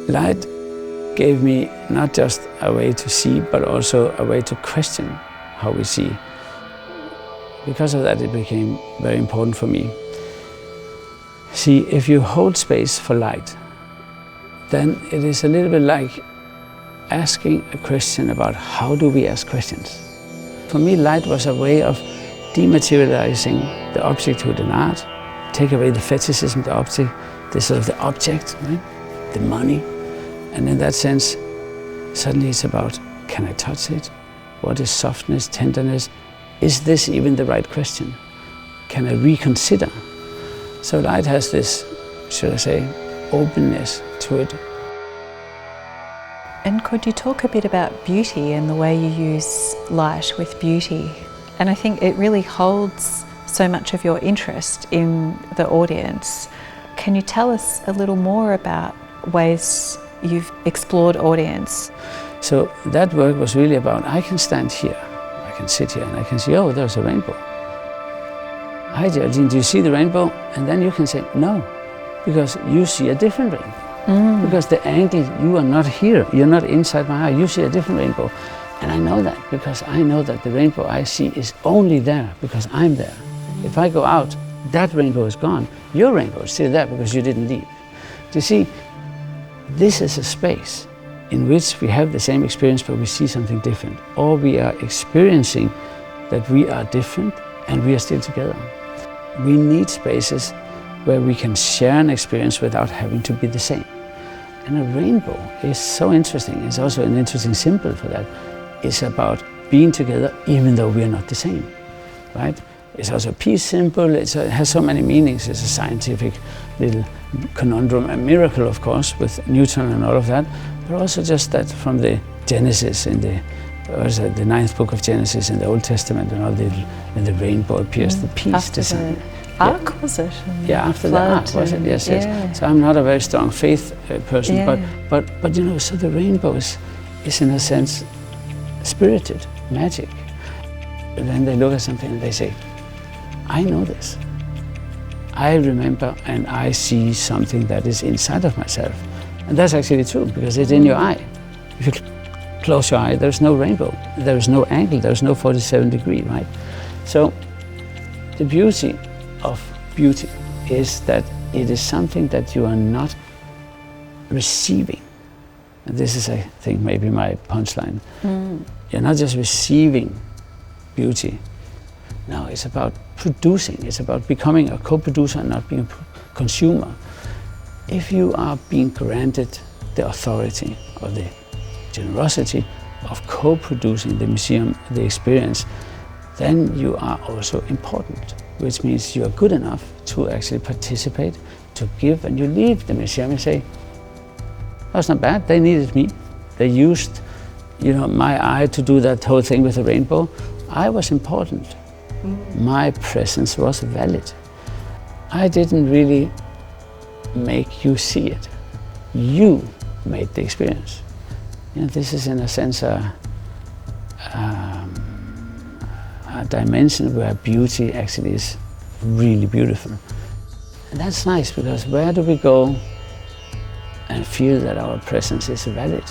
Light gave me not just a way to see, but also a way to question how we see. Because of that, it became very important for me. See, if you hold space for light, then it is a little bit like asking a question about how do we ask questions. For me, light was a way of dematerializing the objecthood in art, take away the fetishism, the object, the sort of the object, right? The money. And in that sense, suddenly it's about, can I touch it? What is softness, tenderness? Is this even the right question? Can I reconsider? So light has this, should I say, openness to it. And could you talk a bit about beauty and the way you use light with beauty? And I think it really holds so much of your interest in the audience. Can you tell us a little more about ways you've explored audience? So that work was really about, I can stand here, I can sit here and I can see, oh, there's a rainbow. Hi Geraldine, do you see the rainbow? And then you can say, no, because you see a different rainbow. Because the angle, you are not here, you're not inside my eye, you see a different rainbow. And I know that because I know that the rainbow I see is only there because I'm there. If I go out, that rainbow is gone. Your rainbow is still there because you didn't leave. Do you see, this is a space in which we have the same experience but we see something different. Or we are experiencing that we are different and we are still together. We need spaces where we can share an experience without having to be the same. And a rainbow is so interesting. It's also an interesting symbol for that. It's about being together even though we are not the same, right? It's also a peace symbol. It has so many meanings. It's a scientific little conundrum, a miracle, of course, with Newton and all of that, but also just that from the Genesis in the 9th book of Genesis in the Old Testament and all and the rainbow appears, the peace after design. The ark, was it? Yeah, after the ark, was it? Yes, yes. So I'm not a very strong faith person, but you know, so the rainbow is in a sense spirited, magic. And then they look at something and they say, I know this. I remember and I see something that is inside of myself. And that's actually true because it's in your eye. If you close your eye, there's no rainbow. There is no angle, there's no 47 degree, right? So the beauty of beauty is that it is something that you are not receiving. And this is, I think, maybe my punchline. You're not just receiving beauty. No, it's about producing. It's about becoming a co-producer and not being a consumer. If you are being granted the authority or the generosity of co-producing the museum, the experience, then you are also important, which means you are good enough to actually participate, to give, and you leave the museum and say, that's not bad, they needed me. They used, you know, my eye to do that whole thing with the rainbow. I was important. My presence was valid. I didn't really make you see it. You made the experience. You know, this is in a sense a dimension where beauty actually is really beautiful. And that's nice because where do we go and feel that our presence is valid?